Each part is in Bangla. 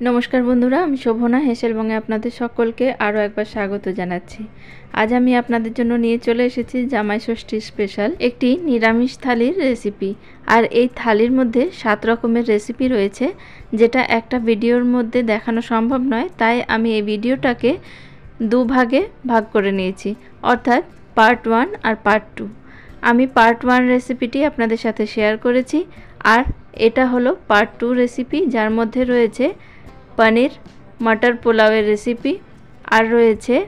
नमस्कार बंधुरा आमी शोभना हेसेलबंगे आपनादेर सकलके आरो एकबार स्वागत जानाच्छि। आज आमी आपनादेर जन्य निये चले एसेछि जामाई षष्ठी स्पेशल एकटी निरामिष थालिर रेसिपि। आर एई थालिर मध्ये 7 रकमेर रेसिपि रयेछे जेटा एकटा भिडियोर मध्ये देखानो सम्भव नय, ताई आमी एई भिडियोटाके दो भागे भाग करे नियेछि, अर्थात पार्ट 1 और पार्ट 2। आमी पार्ट 1 रेसिपिटी आपनादेर साथे शेयर करेछि और एटा हलो पार्ट 2 रेसिपि जार मध्ये रयेछे पनीर मटर पोलाओर रेसिपि और रयेछे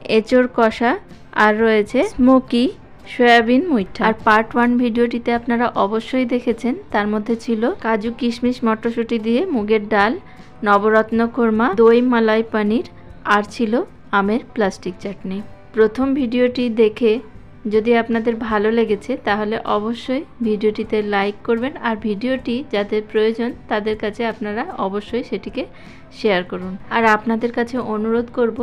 एचोर कषा और रयेछे स्मोकी सोयाबिन मुइठा। और पार्ट 1 भिडियोटीते आपनारा अवश्यई देखेछेन, तार मध्ये छिलो काजू किशमिश मटरशुटी दिए मुगेर डाल, नवरत्न कोरमा, दई मलाई पनीर और छिलो आमेर प्लास्टिक चाटनी। प्रथम भिडियोटी देखे যদি আপনাদের ভালো লেগেছে তাহলে অবশ্যই ভিডিওটিতে লাইক করবেন আর ভিডিওটি যাদের প্রয়োজন তাদের কাছে আপনারা অবশ্যই সেটিকে শেয়ার করুন। আর আপনাদের কাছে অনুরোধ করব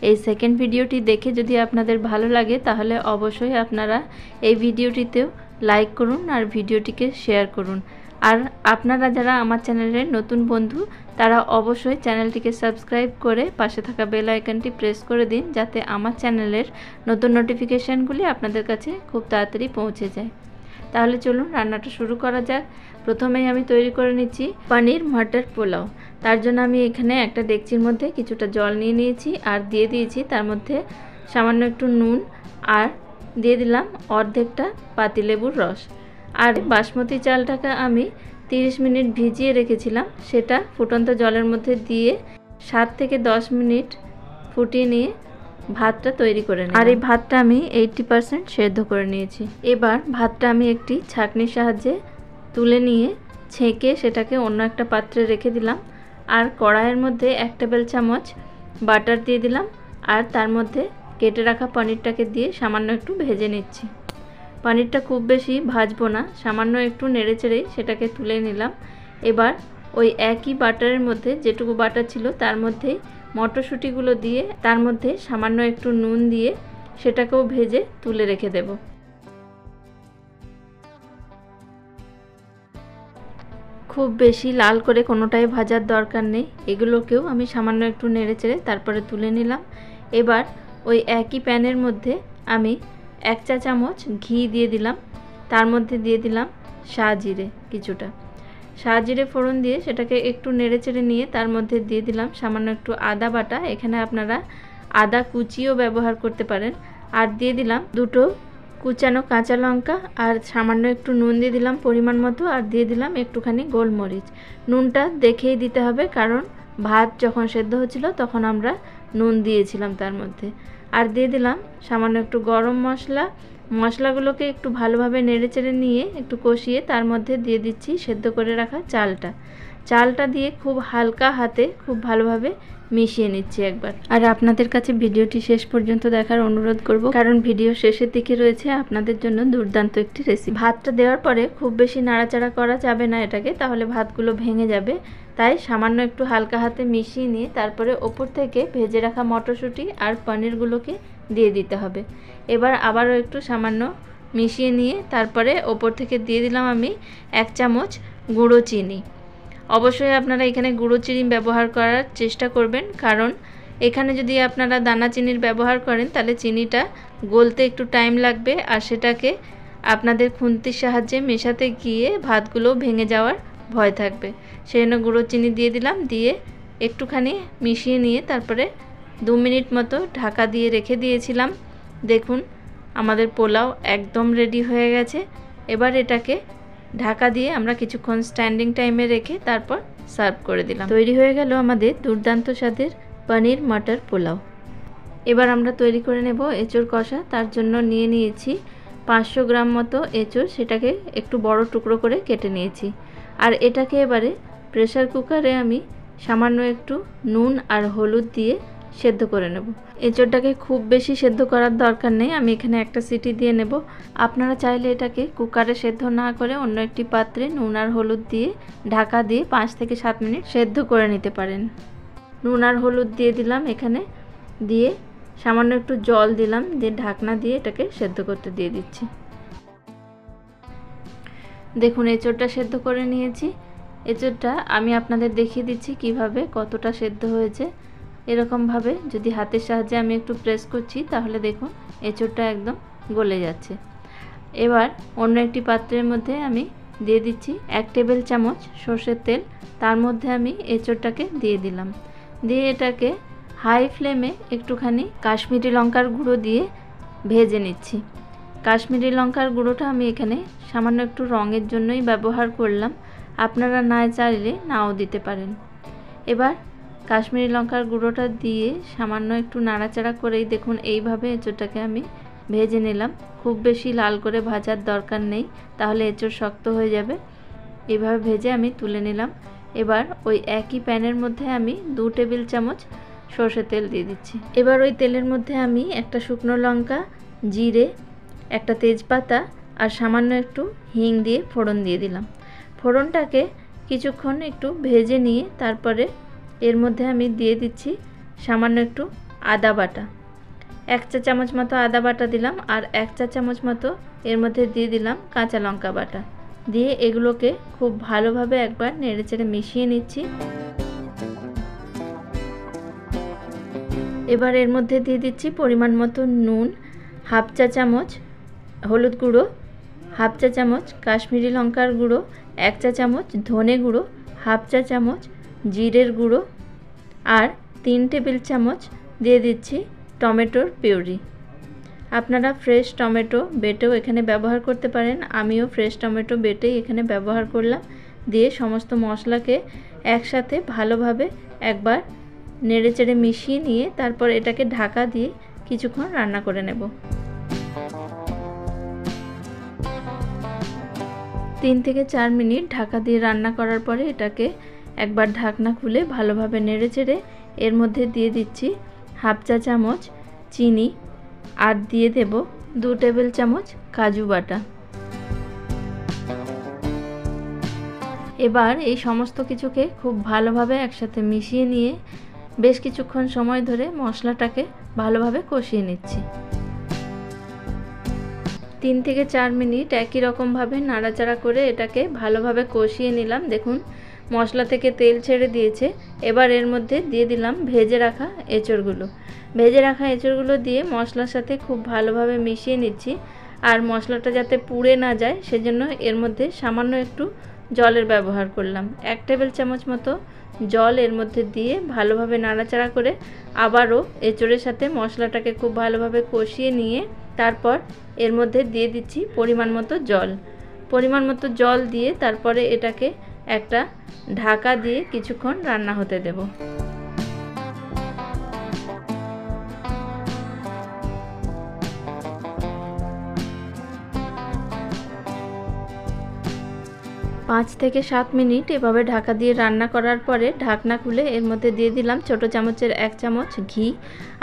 এই সেকেন্ড ভিডিওটি দেখে যদি আপনাদের ভালো লাগে তাহলে অবশ্যই আপনারা এই ভিডিওটিতেও লাইক করুন আর ভিডিওটিকে শেয়ার করুন। আর আপনারা যারা আমার চ্যানেলের নতুন বন্ধু তারা অবশ্যই চ্যানেলটিকে সাবস্ক্রাইব করে পাশে থাকা বেল আইকনটি প্রেস করে দিন যাতে আমার চ্যানেলের নতুন নোটিফিকেশনগুলি আপনাদের কাছে খুব তাড়াতাড়ি পৌঁছে যায়। তাহলে চলুন রান্নাটা শুরু করা যাক। প্রথমেই আমি তৈরি করে নিচ্ছি পনির মটর পোলাও। তার জন্য আমি এখানে একটা ডেকচির মধ্যে কিছুটা জল নিয়ে নিয়েছি আর দিয়ে দিয়েছি তার মধ্যে সামান্য একটু নুন আর দিয়ে দিলাম অর্ধেকটা পাতিলেবুর রস। আর বাসমতি চালটাকে আমি 30 মিনিট ভিজিয়ে রেখেছিলাম, সেটা ফুটন্ত জলের মধ্যে দিয়ে 7 থেকে 10 মিনিট ফুটিয়ে নিয়ে ভাতটা তৈরি করে নিই। আর এই ভাতটা আমি 80% সেদ্ধ করে নিয়েছি। এবার ভাতটা আমি একটি ছাঁকনির সাহায্যে তুলে নিয়ে ছেঁকে সেটাকে অন্য একটা পাত্রে রেখে দিলাম। আর কড়াইয়ের মধ্যে 1 টেবিল চামচ বাটার দিয়ে দিলাম আর তার মধ্যে কেটে রাখা পনিরটাকে দিয়ে সামান্য একটু ভেজে নিচ্ছি। পনিরটা খুব বেশি ভাজবো না, সামান্য একটু নেড়েচেড়েই সেটাকে তুলে নিলাম। এবার ওই একই বাটারের মধ্যে যেটুকু বাটার ছিল তার মধ্যেই মটরশুঁটিগুলো দিয়ে তার মধ্যে সামান্য একটু নুন দিয়ে সেটাকেও ভেজে তুলে রেখে দেব। খুব বেশি লাল করে কোনোটাই ভাজার দরকার নেই, এগুলোকেও আমি সামান্য একটু নেড়েচেড়ে তারপরে তুলে নিলাম। এবার ওই একই প্যানের মধ্যে আমি 1 চা চামচ ঘি দিয়ে দিলাম, তার মধ্যে দিয়ে দিলাম শাহজিরে কিছুটা। শাহজিরে ফোড়ন দিয়ে সেটাকে একটু নেড়েচেড়ে নিয়ে তার মধ্যে দিয়ে দিলাম সামান্য একটু আদা বাটা, এখানে আপনারা আদা কুচিও ব্যবহার করতে পারেন। আর দিয়ে দিলাম দুটো কুচানো কাঁচা লঙ্কা আর সামান্য একটু নুন দিয়ে দিলাম পরিমাণ মতো আর দিয়ে দিলাম একটুখানি গোলমরিচ। নুনটা দেখেই দিতে হবে কারণ ভাত যখন সেদ্ধ হচ্ছিল তখন আমরা নুন দিয়েছিলাম তার মধ্যে। আর দিয়ে দিলাম সামান্য একটু গরম মশলা। মশলাগুলোকে একটু ভালোভাবে নেড়েচেড়ে নিয়ে একটু কষিয়ে তার মধ্যে দিয়ে দিচ্ছি সেদ্ধ করে রাখা চালটা দিয়ে খুব হালকা হাতে খুব ভালোভাবে মিশিয়ে নিচ্ছি একবার। আর আপনাদের কাছে ভিডিওটি শেষ পর্যন্ত দেখার অনুরোধ করব কারণ ভিডিও শেষের দিকে রয়েছে আপনাদের জন্য দুর্দান্ত একটি রেসিপি। ভাতটা দেওয়ার পরে খুব বেশি নাড়াচাড়া করা যাবে না এটাকে, তাহলে ভাতগুলো ভেঙে যাবে, তাই সামান্য একটু হালকা হাতে মিশিয়ে নিয়ে তারপরে ওপর থেকে ভেজে রাখা মটরশুঁটি আর পনিরগুলোকে দিয়ে দিতে হবে। এবার আবারও একটু সামান্য মিশিয়ে নিয়ে তারপরে ওপর থেকে দিয়ে দিলাম আমি 1 চামচ গুঁড়ো চিনি। অবশ্যই আপনারা এখানে গুঁড়ো চিনি ব্যবহার করার চেষ্টা করবেন কারণ এখানে যদি আপনারা দানা চিনির ব্যবহার করেন তাহলে চিনিটা গলতে একটু টাইম লাগবে আর সেটাকে আপনাদের খুন্তির সাহায্যে মেশাতে গিয়ে ভাতগুলো ভেঙে যাওয়ার ভয় থাকবে। সেই জন্য গুঁড়ো চিনি দিয়ে দিলাম, দিয়ে একটুখানি মিশিয়ে নিয়ে তারপরে 2 মিনিট মতো ঢাকা দিয়ে রেখে দিয়েছিলাম। দেখুন আমাদের পোলাও একদম রেডি হয়ে গেছে। এবার এটাকে ঢাকা দিয়ে আমরা কিছুক্ষণ স্ট্যান্ডিং টাইমে রেখে তারপর সার্ভ করে দিলাম। তৈরি হয়ে গেল আমাদের দুর্দান্ত স্বাদের পনির মটর পোলাও। এবার আমরা তৈরি করে নেব এঁচোড় কষা। তার জন্য নিয়ে নিয়েছি 500 গ্রাম মতো এঁচোড়, সেটাকে একটু বড় টুকরো করে কেটে নিয়েছি। আর এটাকে এবারে প্রেসার কুকারে আমি সামান্য একটু নুন আর হলুদ দিয়ে সেদ্ধ করে নেব। এঁচোড়টাকে খুব বেশি সেদ্ধ করার দরকার নেই, আমি এখানে একটা সিটি দিয়ে নেব। আপনারা চাইলে এটাকে কুকারে সেদ্ধ না করে অন্য একটি পাত্রে নুন আর হলুদ দিয়ে ঢাকা দিয়ে 5 থেকে 7 মিনিট সেদ্ধ করে নিতে পারেন। নুন আর হলুদ দিয়ে দিলাম এখানে, দিয়ে সামান্য একটু জল দিলাম, দিয়ে ঢাকনা দিয়ে এটাকে সেদ্ধ করতে দিয়ে দিচ্ছি। দেখুন এঁচোড়টা সেদ্ধ করে নিয়েছি। এঁচোড়টা আমি আপনাদের দেখিয়ে দিচ্ছি কিভাবে কতটা সেদ্ধ হয়েছে। এরকমভাবে যদি হাতের সাহায্যে আমি একটু প্রেস করছি তাহলে দেখুন এঁচোড়টা একদম গলে যাচ্ছে। এবার অন্য একটি পাত্রের মধ্যে আমি দিয়ে দিচ্ছি 1 টেবিল চামচ সর্ষের তেল। তার মধ্যে আমি এঁচোড়টাকে দিয়ে দিলাম, দিয়ে এটাকে হাই ফ্লেমে একটুখানি কাশ্মীরি লঙ্কার গুঁড়ো দিয়ে ভেজে নিচ্ছি। কাশ্মীরি লঙ্কার গুঁড়োটা আমি এখানে সামান্য একটু রঙের জন্যই ব্যবহার করলাম, আপনারা না চাইলে নাও দিতে পারেন। এবার কাশ্মীরি লঙ্কার গুঁড়োটা দিয়ে সামান্য একটু নাড়াচাড়া করেই দেখুন এইভাবে এঁচোড়টাকে আমি ভেজে নিলাম। খুব বেশি লাল করে ভাজার দরকার নেই, তাহলে এঁচোড় শক্ত হয়ে যাবে। এইভাবে ভেজে আমি তুলে নিলাম। এবার ওই একই প্যানের মধ্যে আমি 2 টেবিল চামচ সর্ষের তেল দিয়ে দিচ্ছি। এবার ওই তেলের মধ্যে আমি একটা শুকনো লঙ্কা, জিরে, একটা তেজপাতা আর সামান্য একটু হিং দিয়ে ফোড়ন দিয়ে দিলাম। ফোড়নটাকে কিছুক্ষণ একটু ভেজে নিয়ে তারপরে এর মধ্যে আমি দিয়ে দিচ্ছি সামান্য একটু আদা বাটা। 1 চা চামচ মতো আদা বাটা দিলাম আর 1 চা চামচ মতো এর মধ্যে দিয়ে দিলাম কাঁচা লঙ্কা বাটা। দিয়ে এগুলোকে খুব ভালোভাবে একবার নেড়েচেড়ে মিশিয়ে নিচ্ছি। এবার এর মধ্যে দিয়ে দিচ্ছি পরিমাণ মতো নুন, 1/2 চা চামচ হলুদ গুঁড়ো, 1/2 চা চামচ কাশ্মীরি লঙ্কার গুঁড়ো, 1 চা চামচ ধনে গুঁড়ো, 1/2 চা চামচ জিরের গুঁড়ো আর 3 টেবিল চামচ দিয়ে দিচ্ছি টমেটোর পিউরি। আপনারা ফ্রেশ টমেটো বেটেও এখানে ব্যবহার করতে পারেন, আমিও ফ্রেশ টমেটো বেটেই এখানে ব্যবহার করলাম। দিয়ে সমস্ত মশলাকে একসাথে ভালোভাবে একবার নেড়েচেড়ে মিশিয়ে নিয়ে তারপর এটাকে ঢাকা দিয়ে কিছুক্ষণ রান্না করে নেব। 3 থেকে 4 মিনিট ঢাকা দিয়ে রান্না করার পরে এটাকে একবার ঢাকনা খুলে ভালোভাবে নেড়েচেড়ে এর মধ্যে দিয়ে দিচ্ছি 1/2 চা চামচ চিনি আর দিয়ে দেব 2 টেবিল চামচ কাজু বাটা। এবার এই সমস্ত কিছুকে খুব ভালোভাবে একসাথে মিশিয়ে নিয়ে বেশ কিছুক্ষণ সময় ধরে মশলাটাকে ভালোভাবে কষিয়ে নিচ্ছি। 3 থেকে 4 মিনিট একই রকমভাবে নাড়াচাড়া করে এটাকে ভালোভাবে কষিয়ে নিলাম। দেখুন মশলা থেকে তেল ছেড়ে দিয়েছে। এবার এর মধ্যে দিয়ে দিলাম ভেজে রাখা এঁচোড়গুলো। ভেজে রাখা এঁচোড়গুলো দিয়ে মশলার সাথে খুব ভালোভাবে মিশিয়ে নিচ্ছি। আর মশলাটা যাতে পুড়ে না যায় সেজন্য এর মধ্যে সামান্য একটু জলের ব্যবহার করলাম। 1 টেবিল চামচ মতো জল এর মধ্যে দিয়ে ভালোভাবে নাড়াচাড়া করে আবারও এঁচোড়ের সাথে মশলাটাকে খুব ভালোভাবে কষিয়ে নিয়ে তারপর এর মধ্যে দিয়ে দিচ্ছি পরিমাণ মতো জল। পরিমাণ মতো জল দিয়ে তারপরে এটাকে একটা ঢাকা দিয়ে কিছুক্ষণ রান্না হতে দেব। 5 থেকে 7 মিনিট এভাবে ঢাকা দিয়ে রান্না করার পরে ঢাকনা খুলে এর মধ্যে দিয়ে দিলাম ছোটো চামচের 1 চামচ ঘি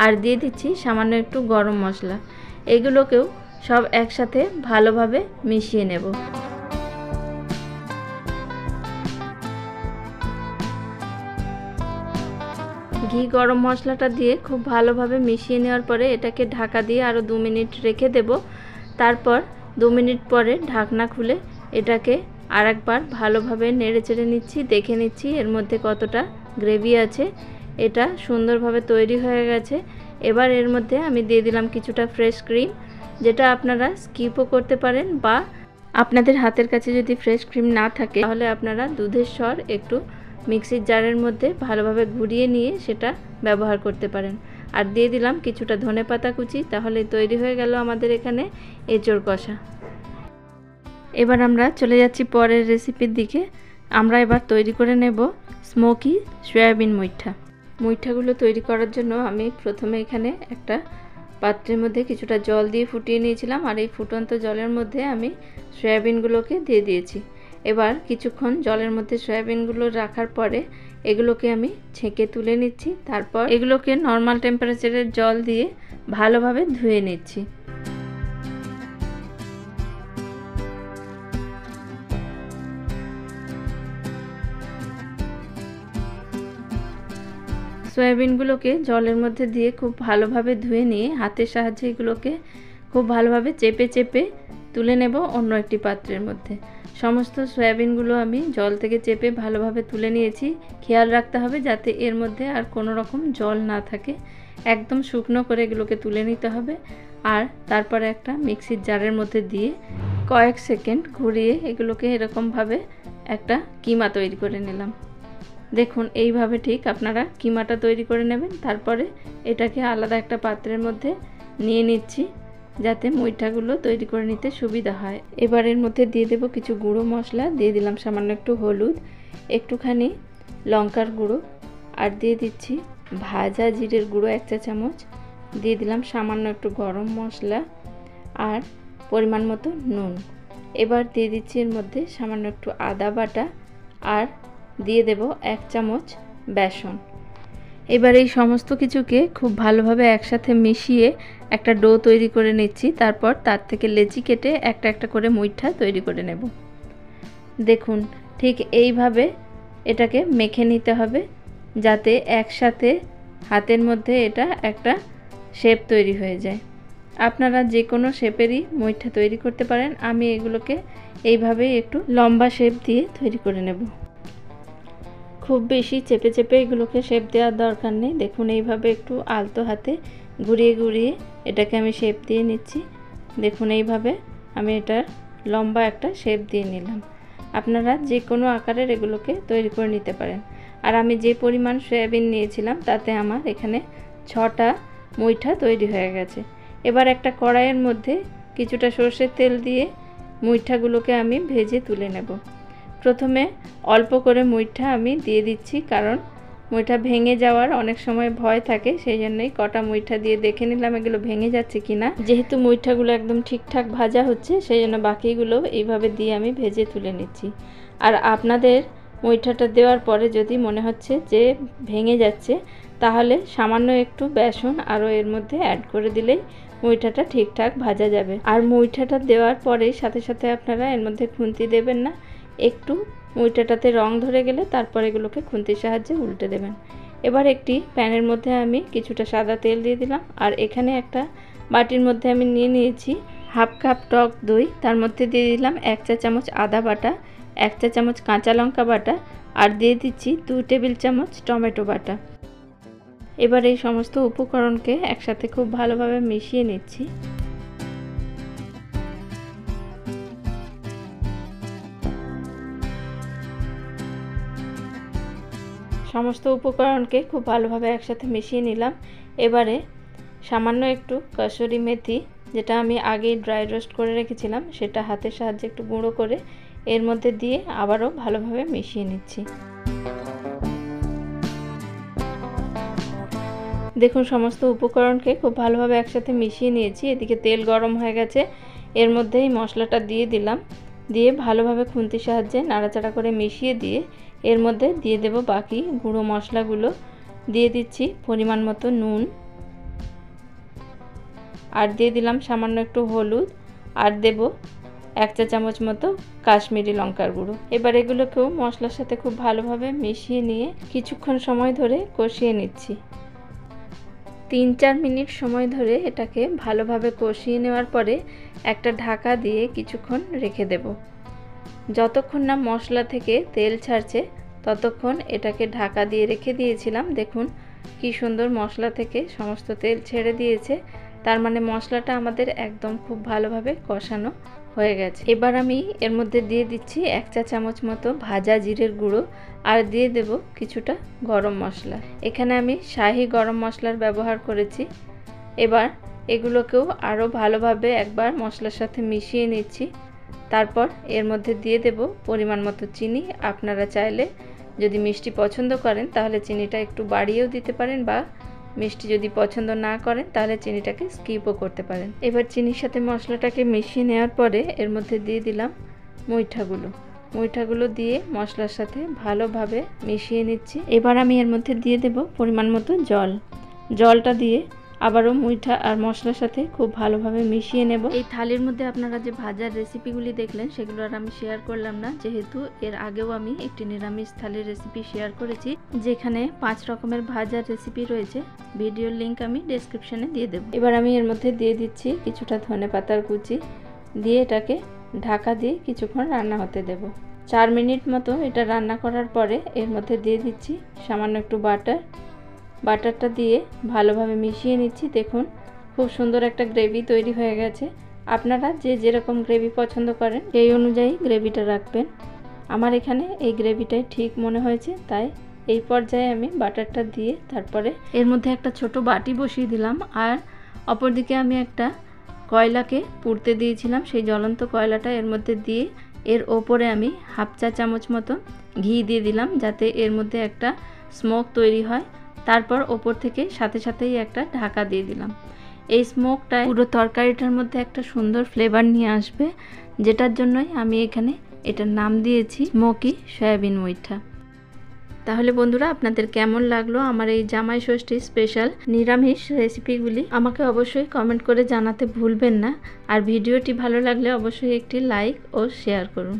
আর দিয়ে দিচ্ছি সামান্য একটু গরম মশলা। এগুলোকেও সব একসাথে ভালোভাবে মিশিয়ে নেব। ঘি গরম মশলাটা দিয়ে খুব ভালোভাবে মিশিয়ে নেওয়ার পরে এটাকে ঢাকা দিয়ে আরও 2 মিনিট রেখে দেব। তারপর 2 মিনিট পরে ঢাকনা খুলে এটাকে আরেকবার ভালোভাবে নেড়েচেড়ে নিচ্ছি, দেখে নিচ্ছি এর মধ্যে কতটা গ্রেভি আছে। এটা সুন্দরভাবে তৈরি হয়ে গেছে। এবার এর মধ্যে আমি দিয়ে দিলাম কিছুটা ফ্রেশ ক্রিম, যেটা আপনারা স্কিপও করতে পারেন বা আপনাদের হাতের কাছে যদি ফ্রেশ ক্রিম না থাকে তাহলে আপনারা দুধের স্বর একটু মিক্সির জারের মধ্যে ভালোভাবে ঘুরিয়ে নিয়ে সেটা ব্যবহার করতে পারেন। আর দিয়ে দিলাম কিছুটা ধনেপাতা কুচি। তাহলে তৈরি হয়ে গেল আমাদের এখানে এঁচোড় কষা। এবার আমরা চলে যাচ্ছি পরের রেসিপির দিকে। আমরা এবার তৈরি করে নেব স্মোকি সয়াবিন মুইঠা। মুইঠাগুলো তৈরি করার জন্য আমি প্রথমে এখানে একটা পাত্রের মধ্যে কিছুটা জল দিয়ে ফুটিয়ে নিয়েছিলাম আর এই ফুটন্ত জলের মধ্যে আমি সয়াবিনগুলোকে দিয়ে দিয়েছি। এবার কিছুক্ষণ জলের মধ্যে সয়াবিনগুলো রাখার পরে এগুলোকে আমি ছেঁকে তুলে নিচ্ছি। তারপর এগুলোকে নর্মাল টেম্পারেচারের জল দিয়ে ভালোভাবে ধুয়ে নিচ্ছি। সয়াবিনগুলোকে জলের মধ্যে দিয়ে খুব ভালোভাবে ধুয়ে নিয়ে হাতের সাহায্যে এগুলোকে খুব ভালোভাবে চেপে চেপে তুলে নেব অন্য একটি পাত্রের মধ্যে। সমস্ত সয়াবিনগুলো আমি জল থেকে চেপে ভালোভাবে তুলে নিয়েছি। খেয়াল রাখতে হবে যাতে এর মধ্যে আর কোনো রকম জল না থাকে। একদম শুকনো করে এগুলোকে তুলে নিতে হবে। আর তারপরে একটা মিক্সির জারের মধ্যে দিয়ে কয়েক সেকেন্ড ঘুরিয়ে এগুলোকে এরকমভাবে একটা কিমা তৈরি করে নিলাম। দেখুন এইভাবে ঠিক আপনারা কিমাটা তৈরি করে নেবেন। তারপরে এটাকে আলাদা একটা পাত্রের মধ্যে নিয়ে নিচ্ছি যাতে মুইঠাগুলো তৈরি করে নিতে সুবিধা হয়। এবার এর মধ্যে দিয়ে দেব কিছু গুঁড়ো মশলা, দিয়ে দিলাম সামান্য একটু হলুদ, একটুখানি লঙ্কার গুঁড়ো, আর দিয়ে দিচ্ছি ভাজা জিরের গুঁড়ো 1 চা চামচ, দিয়ে দিলাম সামান্য একটু গরম মশলা আর পরিমাণ মতো নুন। এবার দিয়ে দিচ্ছি এর মধ্যে সামান্য একটু আদা বাটা আর দিয়ে দেব 1 চামচ বেসন। এবার এই সমস্ত কিছুকে খুব ভালোভাবে একসাথে মিশিয়ে একটা ডো তৈরি করে নিচ্ছি। তারপর তার থেকে লেচি কেটে একটা একটা করে মুইঠা তৈরি করে নেব। দেখুন ঠিক এইভাবে এটাকে মেখে নিতে হবে যাতে একসাথে হাতের মধ্যে এটা একটা শেপ তৈরি হয়ে যায়। আপনারা যে কোনো শেপেরই মুইঠা তৈরি করতে পারেন। আমি এগুলোকে এইভাবেই একটু লম্বা শেপ দিয়ে তৈরি করে নেব। খুব বেশি চেপে চেপে এগুলোকে শেপ দেওয়ার দরকার নেই। দেখুন এইভাবে একটু আলতো হাতে ঘুরিয়ে ঘুরিয়ে এটাকে আমি শেপ দিয়ে নিচ্ছি। দেখুন এইভাবে আমি এটার লম্বা একটা শেপ দিয়ে নিলাম। আপনারা যে কোনো আকারের এগুলোকে তৈরি করে নিতে পারেন। আর আমি যে পরিমাণ সয়াবিন নিয়েছিলাম তাতে আমার এখানে 6টা মুইঠা তৈরি হয়ে গেছে। এবার একটা কড়াইয়ের মধ্যে কিছুটা সর্ষের তেল দিয়ে মুইঠাগুলোকে আমি ভেজে তুলে নেব। প্রথমে অল্প করে মুইঠা আমি দিয়ে দিচ্ছি, কারণ মুইঠা ভেঙে যাওয়ার অনেক সময় ভয় থাকে, সেই জন্যই কটা মুইঠা দিয়ে দেখে নিলাম এগুলো ভেঙে যাচ্ছে কিনা। যেহেতু মুইঠাগুলো একদম ঠিকঠাক ভাজা হচ্ছে সেই জন্য বাকিগুলো এইভাবে দিয়ে আমি ভেজে তুলে নিচ্ছি। আর আপনাদের মুইঠাটা দেওয়ার পরে যদি মনে হচ্ছে যে ভেঙে যাচ্ছে তাহলে সামান্য একটু বেসন আরও এর মধ্যে অ্যাড করে দিলেই মুইঠাটা ঠিকঠাক ভাজা যাবে। আর মুইঠাটা দেওয়ার পরে সাথে সাথে আপনারা এর মধ্যে খুন্তি দেবেন না, একটু মুইঠাটাতে রং ধরে গেলে তারপর এগুলোকে খুন্তির সাহায্যে উল্টে দেবেন। এবার একটি প্যানের মধ্যে আমি কিছুটা সাদা তেল দিয়ে দিলাম। আর এখানে একটা বাটির মধ্যে আমি নিয়ে নিয়েছি হাফ কাপ টক দই, তার মধ্যে দিয়ে দিলাম 1 চা চামচ আদা বাটা, 1 চা চামচ কাঁচা লঙ্কা বাটা আর দিয়ে দিচ্ছি 2 টেবিল চামচ টমেটো বাটা। এবার এই সমস্ত উপকরণকে একসাথে খুব ভালোভাবে মিশিয়ে নিচ্ছি। সমস্ত উপকরণকে খুব ভালোভাবে একসাথে মিশিয়ে নিলাম। এবারে সামান্য একটু কসুরি মেথি, যেটা আমি আগে ড্রাই রোস্ট করে রেখেছিলাম, সেটা হাতের সাহায্যে একটু গুঁড়ো করে এর মধ্যে দিয়ে আবারও ভালোভাবে মিশিয়ে নিচ্ছি। দেখুন সমস্ত উপকরণকে খুব ভালোভাবে একসাথে মিশিয়ে নিয়েছি। এদিকে তেল গরম হয়ে গেছে, এর মধ্যেই মশলাটা দিয়ে দিলাম, দিয়ে ভালোভাবে খুন্তির সাহায্যে নাড়াচাড়া করে মিশিয়ে দিয়ে এর মধ্যে দিয়ে দেব বাকি গুঁড়ো মশলাগুলো। দিয়ে দিচ্ছি পরিমাণ মতো নুন, আর দিয়ে দিলাম সামান্য একটু হলুদ, আর দেব 1 চা চামচ মতো কাশ্মীরি লঙ্কার গুঁড়ো। এবার এগুলোকেও মশলার সাথে খুব ভালোভাবে মিশিয়ে নিয়ে কিছুক্ষণ সময় ধরে কষিয়ে নিচ্ছি। 3-4 মিনিট সময় ধরে এটাকে ভালোভাবে কষিয়ে নেওয়ার পরে একটা ঢাকা দিয়ে কিছুক্ষণ রেখে দেব। যতক্ষণ না মশলা থেকে তেল ছাড়ছে ততক্ষণ এটাকে ঢাকা দিয়ে রেখে দিয়েছিলাম। দেখুন কি সুন্দর মশলা থেকে সমস্ত তেল ছেড়ে দিয়েছে, তার মানে মশলাটা আমাদের একদম খুব ভালোভাবে কষানো হয়ে গেছে। এবার আমি এর মধ্যে দিয়ে দিচ্ছি 1 চা চামচ মতো ভাজা জিরের গুঁড়ো আর দিয়ে দেব কিছুটা গরম মশলা। এখানে আমি শাহি গরম মশলার ব্যবহার করেছি। এবার এগুলোকেও আরও ভালোভাবে একবার মশলার সাথে মিশিয়ে নিচ্ছি। তারপর এর মধ্যে দিয়ে দেব পরিমাণ মতো চিনি। আপনারা চাইলে যদি মিষ্টি পছন্দ করেন তাহলে চিনিটা একটু বাড়িয়েও দিতে পারেন, বা মিষ্টি যদি পছন্দ না করেন তাহলে চিনিটাকে স্কিপও করতে পারেন। এবার চিনির সাথে মশলাটাকে মিশিয়ে নেওয়ার পরে এর মধ্যে দিয়ে দিলাম মুইঠাগুলো দিয়ে মশলার সাথে ভালোভাবে মিশিয়ে নিচ্ছি। এবার আমি এর মধ্যে দিয়ে দেব পরিমাণ মতো জলটা দিয়ে আবারও মুইঠা আর মশলার সাথে খুব ভালোভাবে মিশিয়ে নেব। এই থালির মধ্যে আপনারা যে ভাজার রেসিপিগুলি দেখলেন সেগুলো আর আমি শেয়ার করলাম না, যেহেতু এর আগেও আমি একটি নিরামিষ থালির রেসিপি শেয়ার করেছি যেখানে 5 রকমের ভাজার রেসিপি রয়েছে। ভিডিওর লিংক আমি ডেসক্রিপশনে দিয়ে দেব। এবার আমি এর মধ্যে দিয়ে দিচ্ছি কিছুটা ধনেপাতার কুচি, দিয়ে এটাকে ঢাকা দিয়ে কিছুক্ষণ রান্না হতে দেব। 4 মিনিট মতো এটা রান্না করার পরে এর মধ্যে দিয়ে দিচ্ছি সামান্য একটু বাটারটা দিয়ে ভালোভাবে মিশিয়ে নিচ্ছি। দেখুন খুব সুন্দর একটা গ্রেভি তৈরি হয়ে গেছে। আপনারা যে যেরকম গ্রেভি পছন্দ করেন সেই অনুযায়ী গ্রেভিটা রাখবেন। আমার এখানে এই গ্রেভিটাই ঠিক মনে হয়েছে, তাই এই পর্যায়ে আমি বাটারটা দিয়ে তারপরে এর মধ্যে একটা ছোট বাটি বসিয়ে দিলাম। আর অপরদিকে আমি একটা কয়লাকে পুড়তে দিয়েছিলাম, সেই জ্বলন্ত কয়লাটা এর মধ্যে দিয়ে এর ওপরে আমি হাফ চা চামচ মতো ঘি দিয়ে দিলাম, যাতে এর মধ্যে একটা স্মোক তৈরি হয়। তারপর ওপর থেকে সাথে সাথেই একটা ঢাকা দিয়ে দিলাম। এই স্মোকটা পুরো তরকারিটার মধ্যে একটা সুন্দর ফ্লেভার নিয়ে আসবে, যেটার জন্যই আমি এখানে এটার নাম দিয়েছি স্মোকি সয়াবিন মুইঠা। তাহলে বন্ধুরা, আপনাদের কেমন লাগলো আমার এই জামাই ষষ্ঠী স্পেশাল নিরামিষ রেসিপিগুলি আমাকে অবশ্যই কমেন্ট করে জানাতে ভুলবেন না। আর ভিডিওটি ভালো লাগলে অবশ্যই একটি লাইক ও শেয়ার করুন।